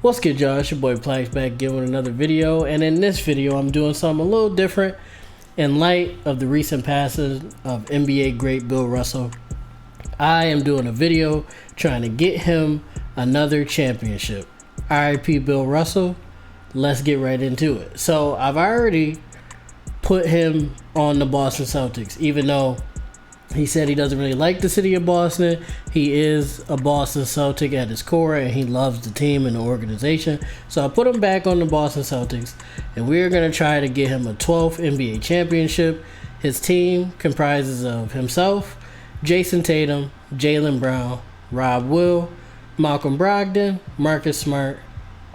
What's good, y'all? It's your boy PLAX back giving another video, and in this video I'm doing something a little different in light of the recent passing of NBA great Bill Russell. I am doing a video trying to get him another championship. RIP Bill Russell. Let's get right into it. So I've already put him on the Boston Celtics, even though he said he doesn't really like the city of Boston. He is a Boston Celtic at his core, and he loves the team and the organization. So I put him back on the Boston Celtics, and we're going to try to get him a 12th NBA championship. His team comprises of himself, Jason Tatum, Jaylen Brown, Rob Will, Malcolm Brogdon, Marcus Smart,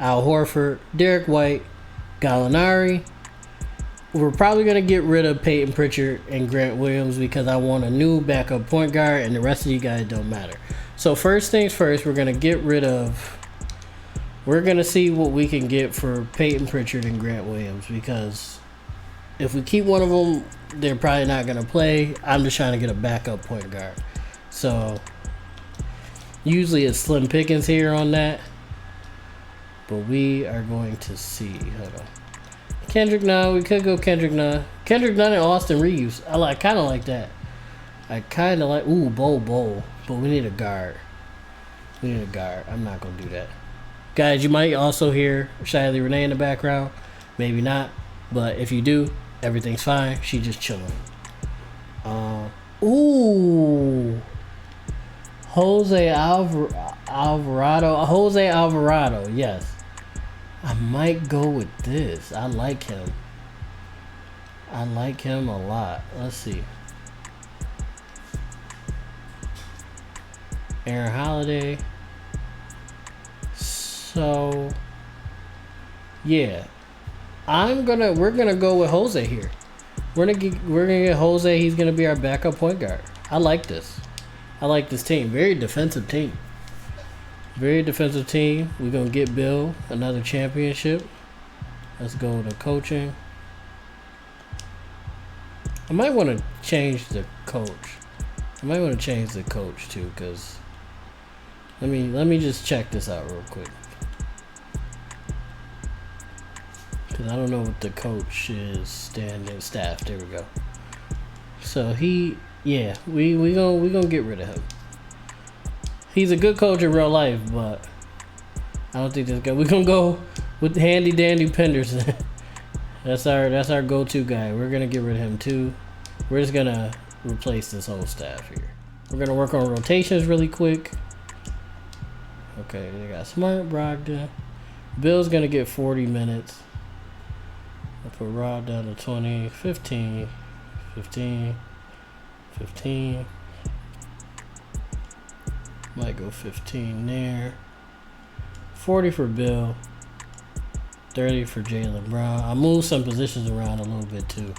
Al Horford, Derek White, Gallinari. We're probably going to get rid of Peyton Pritchard and Grant Williams because I want a new backup point guard, and the rest of you guys don't matter. So first things first, we're going to see what we can get for Peyton Pritchard and Grant Williams, because if we keep one of them, they're probably not going to play. I'm just trying to get a backup point guard. So usually it's slim pickings here on that, but we are going to see. Hold on. Kendrick Nunn, we could go Kendrick Nunn. Kendrick Nunn and Austin Reeves. I kind of like that. I kind of like, Bol. But we need a guard. I'm not going to do that. Guys, you might also hear Shiley Renee in the background. Maybe not. But if you do, everything's fine. She just chilling. Jose Alvarado, yes. I might go with this. I like him a lot. Let's see. Aaron Holiday. So yeah. We're gonna go with Jose here. We're gonna get Jose. He's gonna be our backup point guard. I like this. I like this team. Very defensive team. We're going to get Bill another championship. Let's go to coaching. I might want to change the coach. Too, because let me just check this out real quick. Because I don't know what the coach is standing staff. There we go. So we gonna get rid of him. He's a good coach in real life, but I don't think that's good. We're gonna go with Handy Dandy Penderson. that's our go-to guy. We're gonna get rid of him too. We're just gonna replace this whole staff here. We're gonna work on rotations really quick. Okay, they got Smart, Brogdon. Bill's gonna get 40 minutes. I'll put Rob down to 20, 15. Might go 15 there. 40 for Bill. 30 for Jaylen Brown. I moved some positions around a little bit too.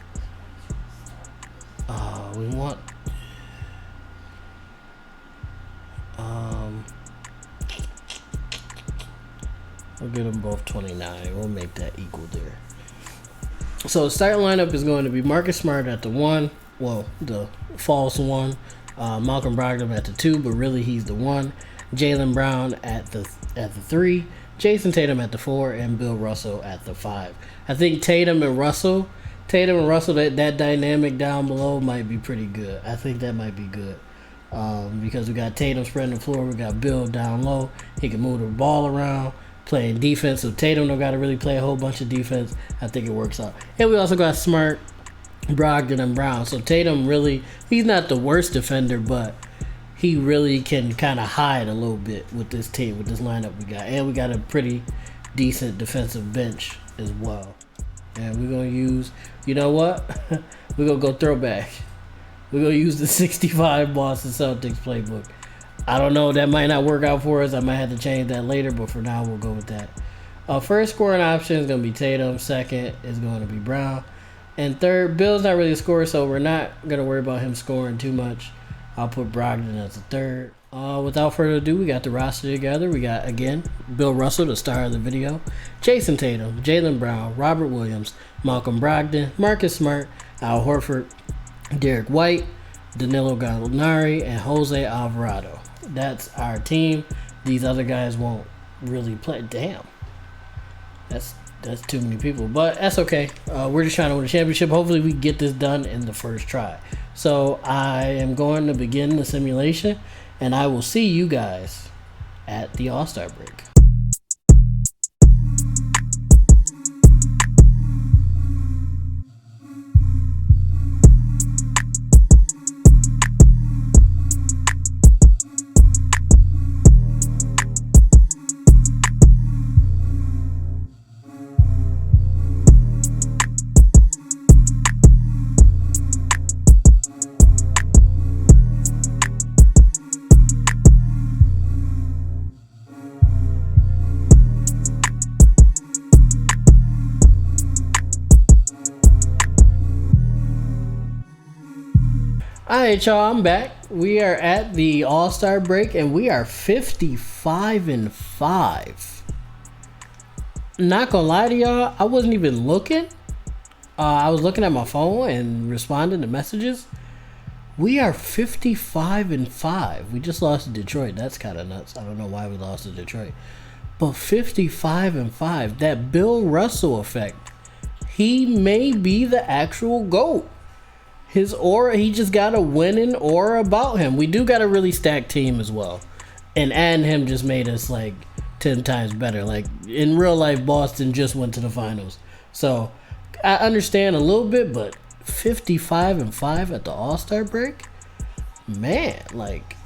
We want we'll get them both 29. We'll make that equal there. So the starting lineup is going to be Marcus Smart at the 1. Well, the false 1. Malcolm Brogdon at the 2, but really he's the 1. Jaylen Brown at the 3. Jason Tatum at the 4, and Bill Russell at the 5. I think Tatum and Russell, that dynamic down below might be pretty good. I think that might be good. Because we got Tatum spreading the floor, we got Bill down low. He can move the ball around, playing defense. So Tatum don't got to really play a whole bunch of defense. I think it works out. And we also got Smart, Brogdon, and Brown. So Tatum really, he's not the worst defender, but he really can kind of hide a little bit with this team, with this lineup we got. And we got a pretty decent defensive bench as well. And we're going to use, you know what? We're going to go throwback. We're going to use the 65 Boston Celtics playbook. I don't know, that might not work out for us. I might have to change that later, but for now we'll go with that. First scoring option is going to be Tatum. Second is going to be Brown. And third, Bill's not really a scorer, so we're not going to worry about him scoring too much. I'll put Brogdon as a third. Without further ado, we got the roster together. We got, again, Bill Russell, the star of the video. Jason Tatum, Jaylen Brown, Robert Williams, Malcolm Brogdon, Marcus Smart, Al Horford, Derek White, Danilo Gallinari, and Jose Alvarado. That's our team. These other guys won't really play. Damn. That's too many people, but that's okay. We're just trying to win a championship. Hopefully we get this done in the first try. So I am going to begin the simulation, and I will see you guys at the All-Star break. Alright, y'all, I'm back. We are at the All-Star break, and we are 55-5. Not gonna lie to y'all, I wasn't even looking. I was looking at my phone and responding to messages. We are 55-5. We just lost to Detroit. That's kind of nuts. I don't know why we lost to Detroit. But 55-5. That Bill Russell effect. He may be the actual GOAT. His aura, he just got a winning aura about him. We do got a really stacked team as well. And adding him just made us like 10 times better. Like in real life, Boston just went to the finals. So I understand a little bit, but 55-5 at the All-Star break? Man, like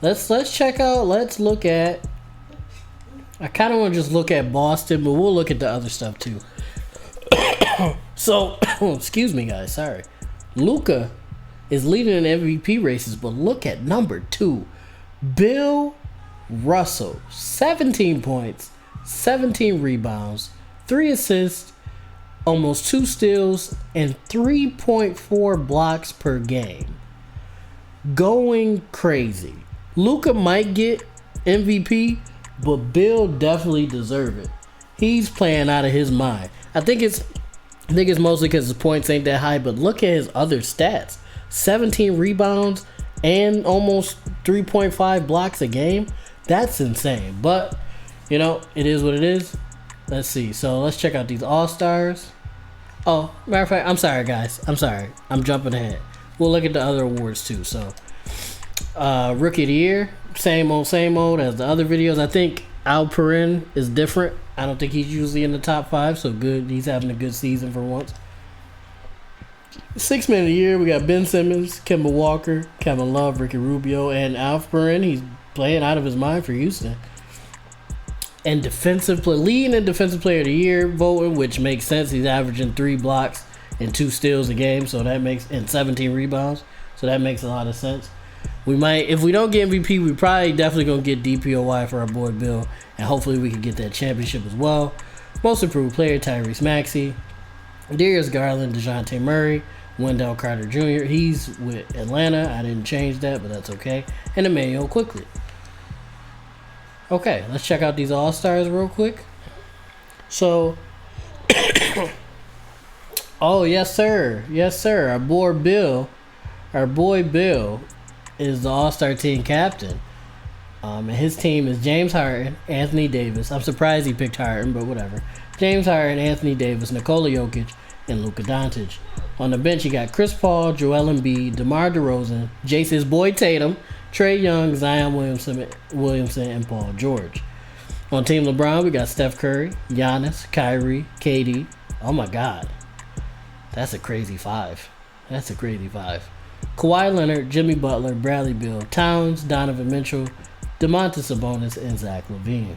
let's check out, let's look at, I kind of want to just look at Boston, but we'll look at the other stuff too. So, excuse me guys, sorry. Luka is leading in MVP races, but look at number 2. Bill Russell, 17 points, 17 rebounds, 3 assists, almost 2 steals, and 3.4 blocks per game. Going crazy. Luka might get MVP, but Bill definitely deserves it. He's playing out of his mind. I think it's mostly because his points ain't that high, but look at his other stats. 17 rebounds and almost 3.5 blocks a game. That's insane. But, you know, it is what it is. Let's see. So let's check out these All-Stars. Oh, matter of fact, I'm sorry, guys. I'm sorry. I'm jumping ahead. We'll look at the other awards, too. So, Rookie of the Year. Same old as the other videos. I think Alperen is different. I don't think he's usually in the top 5, so good. He's having a good season for once. 6 Man of the Year, we got Ben Simmons, Kemba Walker, Kevin Love, Ricky Rubio, and Alperen. He's playing out of his mind for Houston. And leading in Defensive Player of the Year voting, which makes sense. He's averaging 3 blocks and 2 steals a game, so that makes, and 17 rebounds, so that makes a lot of sense. We might, if we don't get MVP, we probably definitely gonna get DPOY for our boy Bill, and hopefully we can get that championship as well. Most Improved Player, Tyrese Maxey, Darius Garland, DeJounte Murray, Wendell Carter Jr. He's with Atlanta. I didn't change that, but that's okay. And Emmanuel Quickly. Okay, let's check out these All-Stars real quick. So, oh yes sir, our boy Bill is the All-Star team captain. And his team is James Harden, Anthony Davis. I'm surprised he picked Harden, but whatever. James Harden, Anthony Davis, Nikola Jokic, and Luka Doncic. On the bench, you got Chris Paul, Joel Embiid, DeMar DeRozan, Jason's boy Tatum, Trae Young, Zion Williamson, and Paul George. On Team LeBron, we got Steph Curry, Giannis, Kyrie, KD. Oh my God. That's a crazy 5. Kawhi Leonard, Jimmy Butler, Bradley Beal, Towns, Donovan Mitchell, Domantas Sabonis, and Zach LaVine.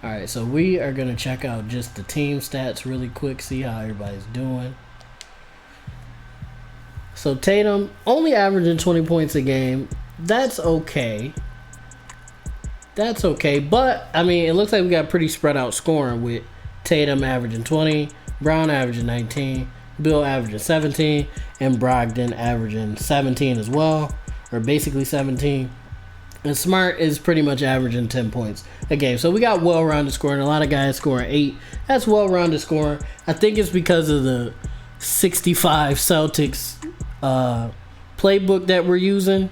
Alright, so we are going to check out just the team stats really quick, see how everybody's doing. So Tatum only averaging 20 points a game. That's okay. But, I mean, it looks like we got pretty spread out scoring with Tatum averaging 20, Brown averaging 19, Bill averaging 17, and Brogdon averaging 17 as well, or basically 17. And Smart is pretty much averaging 10 points a game. So we got well-rounded scoring. A lot of guys scoring 8. That's well-rounded scoring. I think it's because of the 65 Celtics playbook that we're using.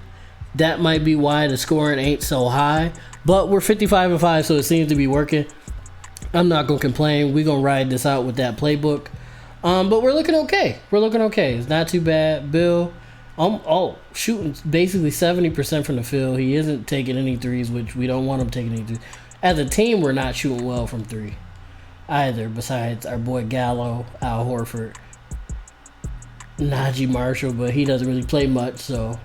That might be why the scoring ain't so high. But we're 55-5, so it seems to be working. I'm not gonna complain. We're gonna ride this out with that playbook. But we're looking okay. It's not too bad. Bill, shooting basically 70% from the field. He isn't taking any threes, which we don't want him taking any threes. As a team, we're not shooting well from three either, besides our boy Gallo, Al Horford, Najee Marshall, but he doesn't really play much, so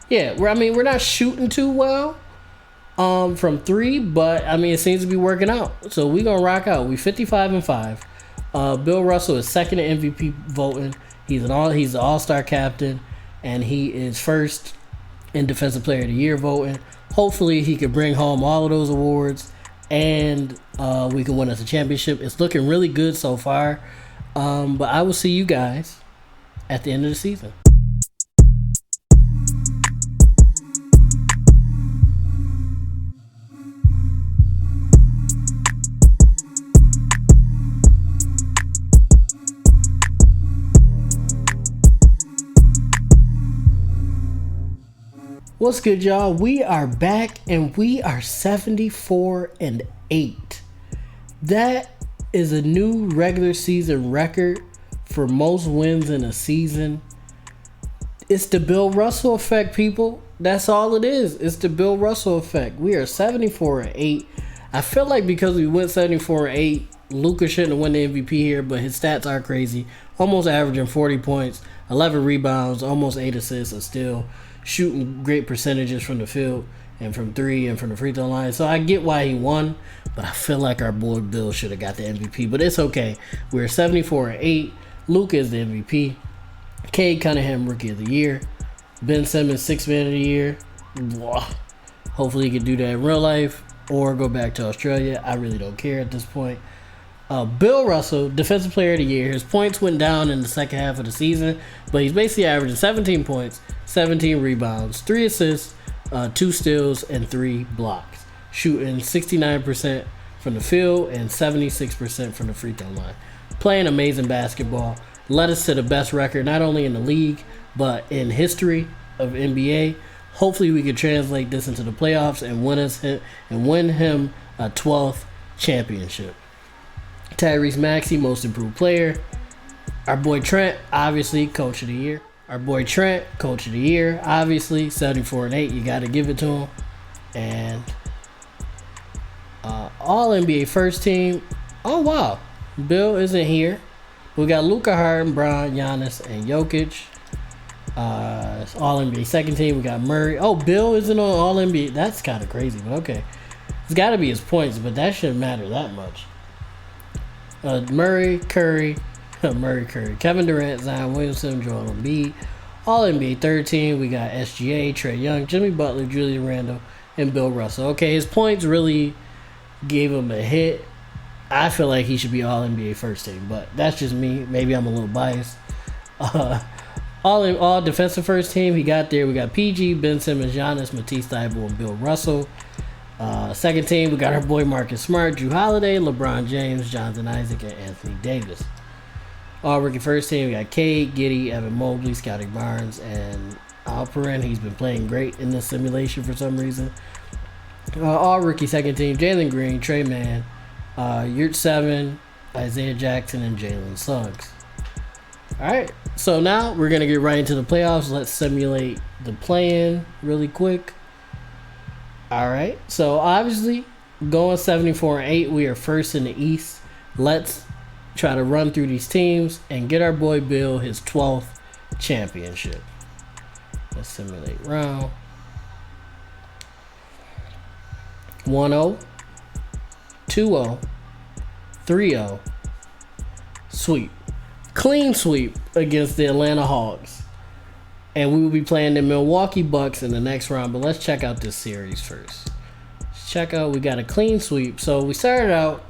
yeah, we're not shooting too well from three, but I mean it seems to be working out. So we gonna rock out. We 55-5. Bill Russell is second in MVP voting. He's the all-star captain, and he is first in Defensive Player of the Year voting. Hopefully he could bring home all of those awards, and we can win us a championship. It's looking really good so far. But I will see you guys at the end of the season. What's good, y'all? We are back, and we are 74-8. That is a new regular season record for most wins in a season. It's the Bill Russell effect, people. That's all it is. It's the Bill Russell effect. We are 74-8. I feel like because we went 74-8, Luka shouldn't have won the MVP here, but his stats are crazy. Almost averaging 40 points, 11 rebounds, almost 8 assists, and still shooting great percentages from the field and from three and from the free throw line. So I get why he won, but I feel like our boy Bill should have got the MVP. But it's okay. We're 74-8. Luka is the MVP. Cade Cunningham, Rookie of the Year. Ben Simmons, Sixth Man of the Year. Hopefully he can do that in real life or go back to Australia. I really don't care at this point. Bill Russell, Defensive Player of the Year. His points went down in the second half of the season, but he's basically averaging 17 points, 17 rebounds, 3 assists, 2 steals, and 3 blocks. Shooting 69% from the field and 76% from the free throw line. Playing amazing basketball. Led us to the best record, not only in the league, but in history of NBA. Hopefully we can translate this into the playoffs and win him a 12th championship. Tyrese Maxey, Most Improved Player. Our boy Trent, obviously, Coach of the Year. Obviously, 74-8. You got to give it to him. And All NBA First Team. Oh, wow. Bill isn't here. We got Luka, Harden, Bron, Giannis, and Jokic. All NBA Second Team. We got Murray. Oh, Bill isn't on All NBA. That's kind of crazy, but okay. It's got to be his points, but that shouldn't matter that much. Murray, Curry, Kevin Durant, Zion Williamson, Joel Embiid. All NBA Third Team, we got SGA, Trae Young, Jimmy Butler, Julius Randle, and Bill Russell. Okay, his points really gave him a hit. I feel like he should be All NBA First Team, but that's just me. Maybe I'm a little biased. All Defensive First Team, he got there. We got PG, Ben Simmons, Giannis, Matisse Thybulle, and Bill Russell. Second team, we got our boy Marcus Smart, Drew Holiday, LeBron James, Jonathan Isaac, and Anthony Davis. All Rookie First Team, we got Cade, Giddey, Evan Mobley, Scotty Barnes, and Alperen. He's been playing great in this simulation for some reason. All Rookie Second Team, Jalen Green, Trey Mann, Yurt 7, Isaiah Jackson, and Jalen Suggs. Alright, so now we're going to get right into the playoffs. Let's simulate the play-in really quick. Alright, so obviously going 74-8, we are first in the East. Let's try to run through these teams and get our boy Bill his 12th championship. Let's simulate round. 1-0, 2-0, 3-0, sweep. Clean sweep against the Atlanta Hawks. And we will be playing the Milwaukee Bucks in the next round. But let's check out this series first. We got a clean sweep. So we started out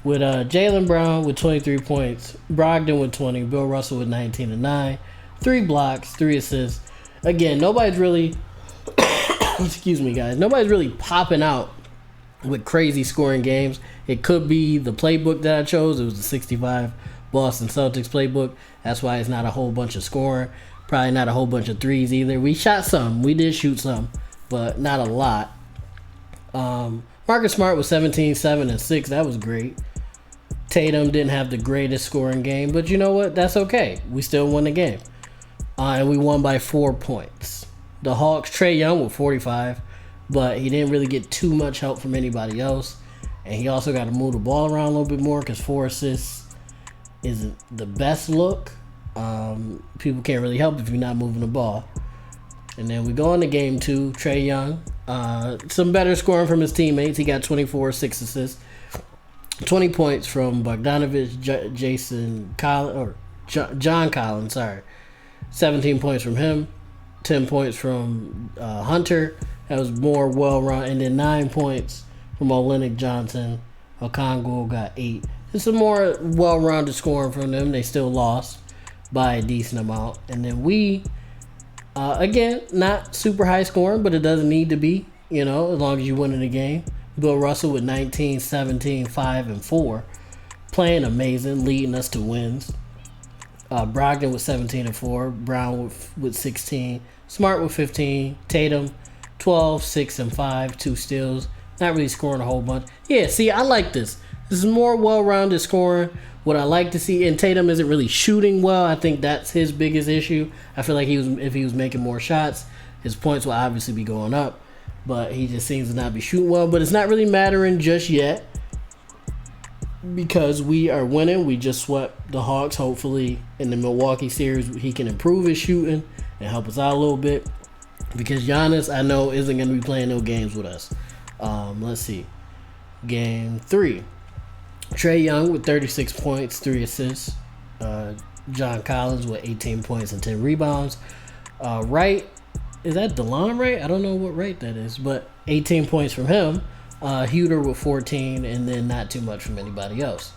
with Jaylen Brown with 23 points, Brogdon with 20, Bill Russell with 19 and 9, 3 blocks, 3 assists. Again, nobody's really, excuse me, guys, nobody's really popping out with crazy scoring games. It could be the playbook that I chose. It was the 65 Boston Celtics playbook. That's why it's not a whole bunch of scoring. Probably not a whole bunch of threes either. We shot some. We did shoot some, but not a lot. Marcus Smart was 17, 7, and 6. That was great. Tatum didn't have the greatest scoring game, but you know what? That's okay. We still won the game. And we won by 4 points. The Hawks, Trae Young with 45, but he didn't really get too much help from anybody else. And he also got to move the ball around a little bit more because 4 assists isn't the best look. People can't really help if you're not moving the ball. And then we go into game 2. Trae Young, some better scoring from his teammates. He got 24, 6 assists. 20 points from Bogdanovich, John Collins, 17 points from him. 10 points from Hunter. That was more well-rounded. And then 9 points from Olynyk Johnson. Okongwu got 8. It's some more well-rounded scoring from them. They still lost by a decent amount. And then we, again, not super high scoring, but it doesn't need to be, as long as you win in the game. Bill Russell with 19, 17, 5, and 4. Playing amazing, leading us to wins. Brogdon with 17 and 4. Brown with 16. Smart with 15. Tatum, 12, 6, and 5. 2 steals. Not really scoring a whole bunch. Yeah, see, I like this. This is more well-rounded scoring. What I like to see, and Tatum isn't really shooting well. I think that's his biggest issue. I feel like if he was making more shots, his points will obviously be going up. But he just seems to not be shooting well. But it's not really mattering just yet because we are winning. We just swept the Hawks. Hopefully in the Milwaukee series he can improve his shooting and help us out a little bit. Because Giannis, I know, isn't going to be playing no games with us. Let's see. Game 3. Trae Young with 36 points, 3 assists. John Collins with 18 points and 10 rebounds. Wright, is that DeLon Wright? I don't know what Wright that is, but 18 points from him. Huter with 14, and then not too much from anybody else.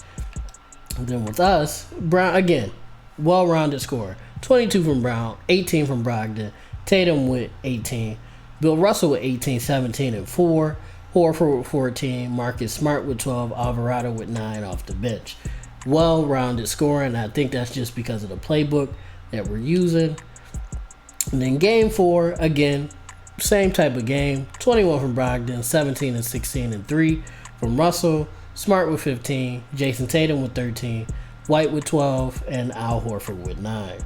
And then with us, Brown, again, well-rounded scorer. 22 from Brown, 18 from Brogdon. Tatum with 18. Bill Russell with 18, 17, and 4. Horford with 14. Marcus Smart with 12. Alvarado with 9 off the bench. Well-rounded scoring. I think that's just because of the playbook that we're using. And then game 4, again, same type of game. 21 from Brogdon, 17 and 16 and 3 from Russell. Smart with 15. Jason Tatum with 13. White with 12. And Al Horford with 9.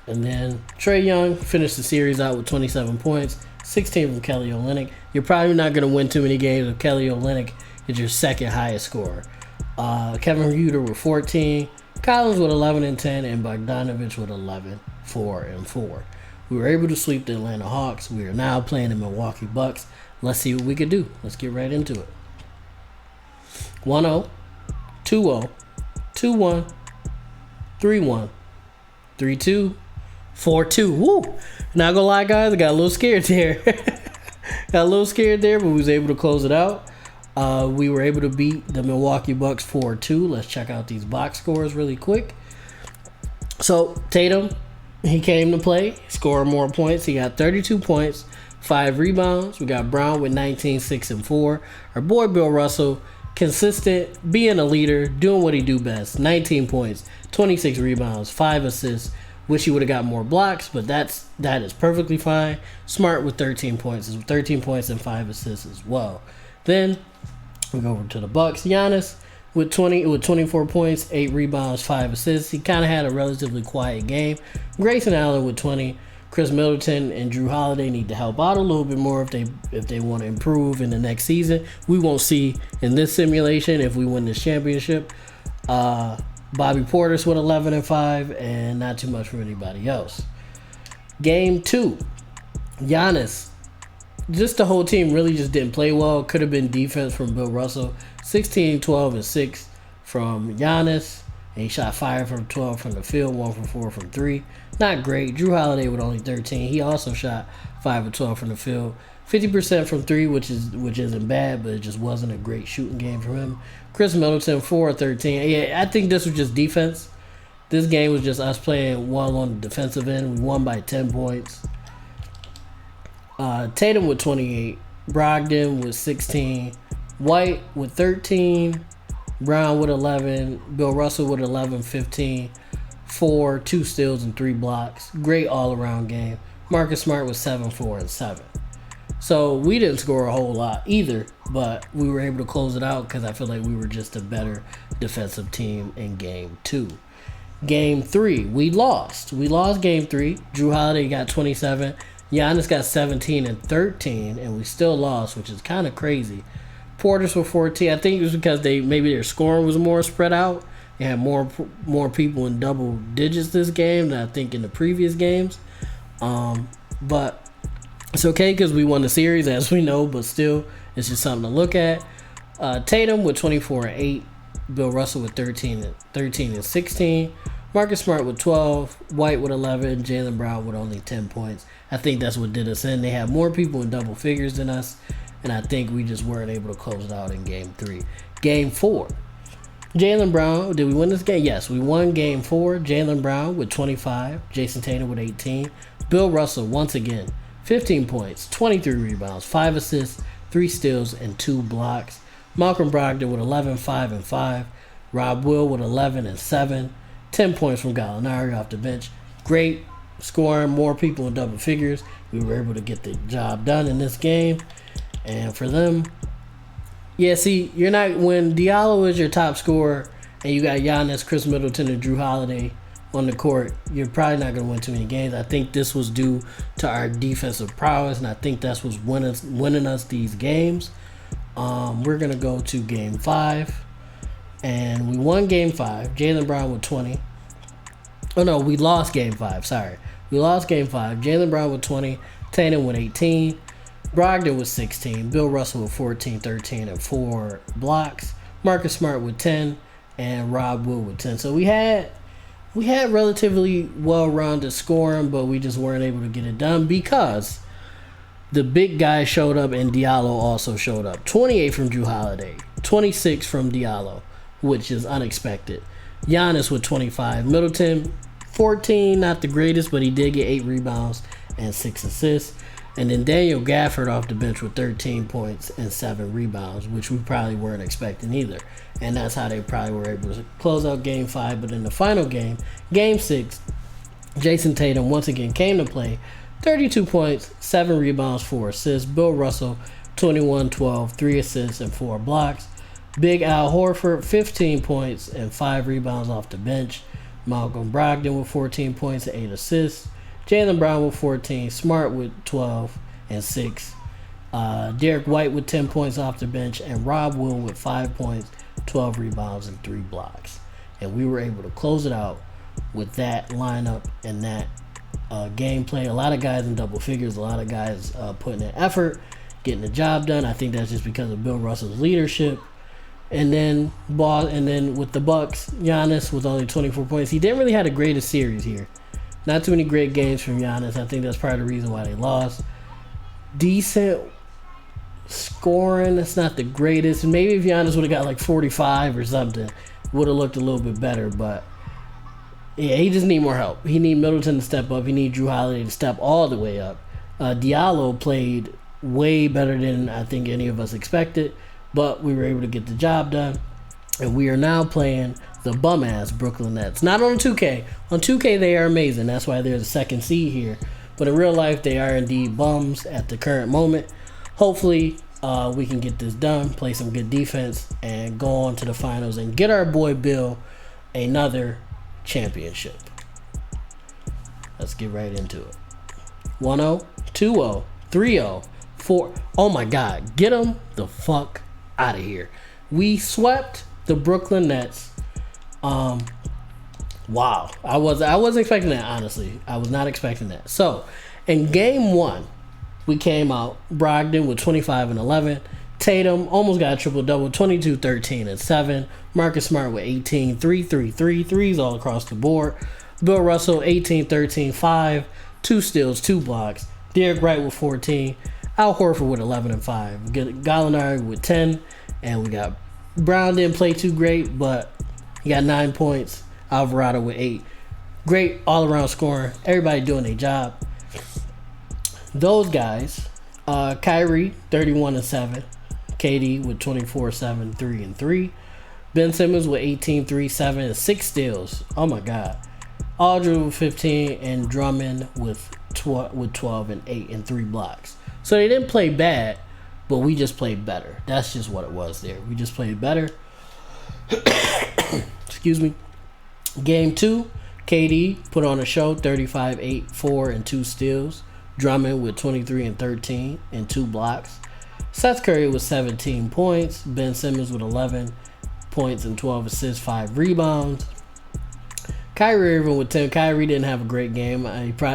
And then Trae Young finished the series out with 27 points, 16 from Kelly Olynyk. You're probably not going to win too many games if Kelly Olynyk is your second highest scorer. Kevin Huter with 14. Collins with 11 and 10. And Bogdanovich with 11. 4 and 4. We were able to sweep the Atlanta Hawks. We are now playing the Milwaukee Bucks. Let's see what we can do. Let's get right into it. 1-0, 2-0, 2-1, 3-1, 3-2, 4-2. Woo! Not gonna lie, guys, I got a little scared there. But we was able to close it out. We were able to beat the Milwaukee Bucks 4-2. Let's check out these box scores really quick. So Tatum, he came to play, scored more points. He got 32 points, 5 rebounds. We got Brown with 19, 6, and 4. Our boy Bill Russell, consistent, being a leader, doing what he do best. 19 points, 26 rebounds, 5 assists. Wish he would have got more blocks, but that is perfectly fine. Smart with 13 points and 5 assists as well. Then we go over to the Bucks. Giannis with 24 points, 8 rebounds, 5 assists. He kind of had a relatively quiet game. Grayson Allen with 20. Chris Middleton and Drew Holiday need to help out a little bit more if they want to improve in the next season. We won't see in this simulation if we win this championship. Bobby Portis with 11 and 5, and not too much from anybody else. Game 2, Giannis. Just the whole team really just didn't play well. Could have been defense from Bill Russell. 16, 12, and 6 from Giannis. And he shot 5 from 12 from the field, 1 from 4 from 3. Not great. Drew Holiday with only 13. He also shot 5 of 12 from the field. 50% from 3, which isn't bad, but it just wasn't a great shooting game from him. Chris Middleton, 4 of 13. Yeah, I think this was just defense. This game was just us playing well on the defensive end. We won by 10 points. Tatum with 28. Brogdon with 16. White with 13. Brown with 11. Bill Russell with 11, 15. 4, 2 steals, and 3 blocks. Great all-around game. Marcus Smart with 7, 4, and 7. So we didn't score a whole lot either, but we were able to close it out because I feel like we were just a better defensive team in game 2. Game 3, we lost. We lost game 3. Drew Holiday got 27. Giannis got 17 and 13, and we still lost, which is kind of crazy. Portis with 14. I think it was because maybe their scoring was more spread out. They had more people in double digits this game than I think in the previous games. But it's okay because we won the series, as we know, but still, it's just something to look at. Tatum with 24 and 8. Bill Russell with 13 and 16. Marcus Smart with 12. White with 11. Jaylen Brown with only 10 points. I think that's what did us in. They had more people in double figures than us, and I think we just weren't able to close it out in game 3. Game 4. Jaylen Brown, did we win this game? Yes, we won game 4. Jaylen Brown with 25. Jason Tatum with 18. Bill Russell, once again, 15 points, 23 rebounds, 5 assists, 3 steals, and 2 blocks. Malcolm Brogdon with 11, 5, and 5. Rob Will with 11 and 7. 10 points from Gallinari off the bench. Great scoring, more people in double figures. We were able to get the job done in this game. And for them, yeah, see, you're not, when Diallo is your top scorer and you got Giannis, Chris Middleton, and Drew Holiday on the court, you're probably not going to win too many games. I think this was due to our defensive prowess, and I think that's what's winning us these games. We're going to go to game 5, and we won game 5. Jaylen Brown with 20. Oh, no, we lost game 5. Sorry. We lost game 5. Jaylen Brown with 20. Tatum with 18. Brogdon with 16. Bill Russell with 14, 13, and 4 blocks. Marcus Smart with 10. And Rob Will with 10. So we had relatively well-rounded scoring, but we just weren't able to get it done because the big guy showed up and Diallo also showed up. 28 from Drew Holiday. 26 from Diallo, which is unexpected. Giannis with 25. Middleton, 14, not the greatest, but he did get 8 rebounds and 6 assists. And then Daniel Gafford off the bench with 13 points and 7 rebounds, which we probably weren't expecting either. And that's how they probably were able to close out game 5. But in the final game, game 6, Jason Tatum once again came to play. 32 points, 7 rebounds, 4 assists. Bill Russell, 21, 12, 3 assists, and 4 blocks. Big Al Horford, 15 points and 5 rebounds off the bench. Malcolm Brogdon with 14 points and 8 assists. Jaylen Brown with 14. Smart with 12 and 6. Derek White with 10 points off the bench. And Rob Will with 5 points, 12 rebounds, and 3 blocks. And we were able to close it out with that lineup and that gameplay. A lot of guys in double figures. A lot of guys putting in effort, getting the job done. I think that's just because of Bill Russell's leadership. And then with the Bucks, Giannis with only 24 points. He didn't really have the greatest series here. Not too many great games from Giannis. I think that's part of the reason why they lost. Decent scoring. That's not the greatest. Maybe if Giannis would have got like 45 or something, would have looked a little bit better. But yeah, he just need more help. He need Middleton to step up. He need Drew Holiday to step all the way up. Diallo played way better than I think any of us expected. But we were able to get the job done. And we are now playing the bum-ass Brooklyn Nets. Not on 2K. On 2K, they are amazing. That's why they're the second seed here. But in real life, they are indeed bums at the current moment. Hopefully, we can get this done, play some good defense, and go on to the finals and get our boy Bill another championship. Let's get right into it. 1-0, 2-0, 3-0, 4. Oh my God. Get them the fuck out of here. We swept the Brooklyn Nets. Wow. I wasn't expecting that, honestly. I was not expecting that. So, in game 1, we came out. Brogdon with 25 and 11. Tatum almost got a triple-double. 22, 13, and 7. Marcus Smart with 18. 3, 3, 3. Threes all across the board. Bill Russell, 18, 13, 5. 2 steals, 2 blocks. Derek White with 14. Al Horford with 11 and 5. We got Gallinari with 10. And we got Brown didn't play too great, but he got 9 points. Alvarado with 8. Great all-around scoring. Everybody doing their job. Those guys, Kyrie, 31 and 7. KD with 24, 7, 3, and 3. Ben Simmons with 18, 3, 7, and 6 steals. Oh my God. Aldridge with 15 and Drummond with 12 and 8 and 3 blocks. So they didn't play bad, but we just played better. That's just what it was there. We just played better. Excuse me. Game 2, KD put on a show, 35, 8, 4, and 2 steals. Drummond with 23 and 13 and 2 blocks. Seth Curry with 17 points. Ben Simmons with 11 points and 12 assists, 5 rebounds. Kyrie Irving with 10. Kyrie didn't have a great game.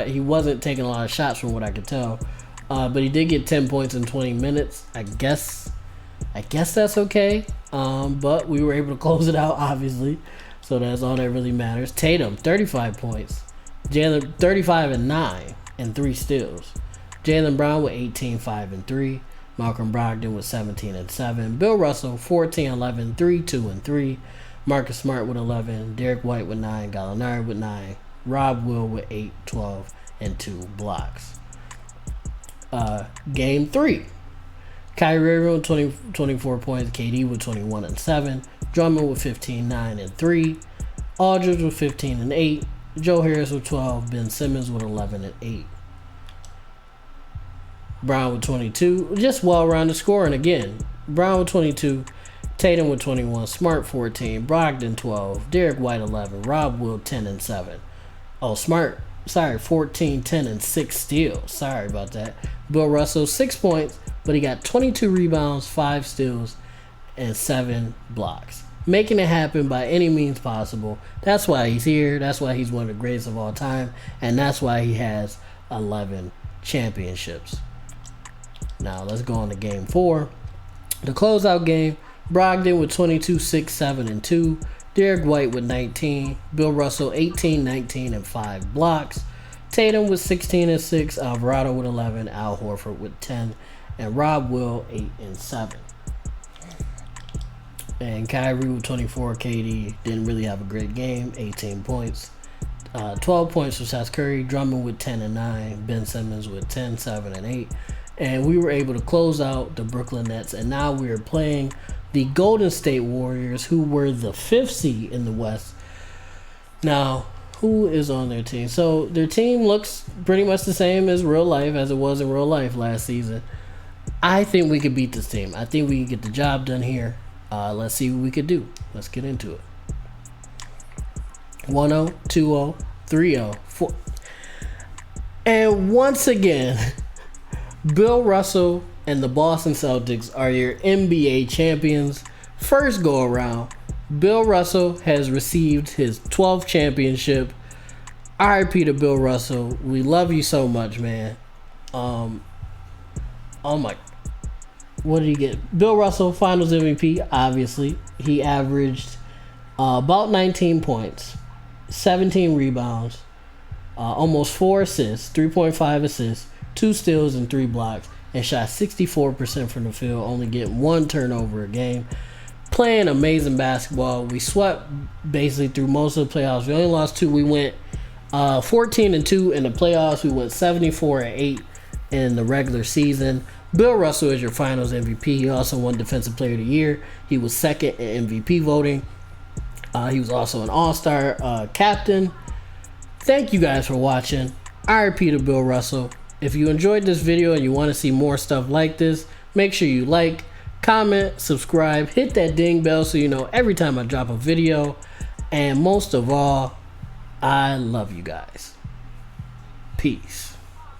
He wasn't taking a lot of shots from what I could tell. But he did get 10 points in 20 minutes. I guess that's okay. But we were able to close it out, obviously. So that's all that really matters. Tatum, 35 points. Jalen, 35 and 9 and 3 steals. Jaylen Brown with 18, 5 and 3. Malcolm Brogdon with 17 and 7. Bill Russell, 14, 11, 3, 2 and 3. Marcus Smart with 11. Derek White with 9. Gallinari with 9. Rob Will with 8, 12, and 2 blocks. Game 3. Kyrie Irving with 24 points. KD with 21 and 7. Drummond with 15, 9 and 3. Aldridge with 15 and 8. Joe Harris with 12. Ben Simmons with 11 and 8. Brown with 22. Just well-rounded scoring again. Brown with 22. Tatum with 21. Smart 14. Brogdon 12. Derek White 11. Rob Will 10 and 7. Oh, Smart. Sorry, 14, 10, and 6 steals. Sorry about that. Bill Russell, 6 points, but he got 22 rebounds, 5 steals, and 7 blocks. Making it happen by any means possible. That's why he's here. That's why he's one of the greatest of all time. And that's why he has 11 championships. Now, let's go on to Game 4. The closeout game, Brogdon with 22, 6, 7, and 2. Derek White with 19. Bill Russell, 18, 19, and 5 blocks. Tatum with 16 and 6. Alvarado with 11. Al Horford with 10. And Rob Will, 8 and 7. And Kyrie with 24. KD didn't really have a great game. 18 points. 12 points for Seth Curry. Drummond with 10 and 9. Ben Simmons with 10, 7, and 8. And we were able to close out the Brooklyn Nets. And now we are playing the Golden State Warriors, who were the 5th seed in the West. Now, who is on their team? So their team looks pretty much the same as real life, as it was in real life last season. I think we could beat this team. I think we can get the job done here. Let's see what we could do. Let's get into it. 1-0, 2-0, 3-0, 4. And once again, Bill Russell and the Boston Celtics are your NBA champions. First go around, Bill Russell has received his 12th championship. RIP to Bill Russell. We love you so much, man. Oh my. What did he get? Bill Russell, Finals MVP, obviously. He averaged about 19 points, 17 rebounds, almost 4 assists, 3.5 assists, 2 steals, and 3 blocks. And shot 64% from the field, only getting 1 turnover a game. Playing amazing basketball. We swept basically through most of the playoffs. We only lost 2. We went 14-2 in the playoffs. We went 74-8 in the regular season. Bill Russell is your Finals MVP. He also won Defensive Player of the Year. He was second in MVP voting. He was also an All-Star captain. Thank you guys for watching. RIP to Bill Russell. If you enjoyed this video and you want to see more stuff like this, make sure you like, comment, subscribe, hit that ding bell so you know every time I drop a video. And most of all, I love you guys. Peace.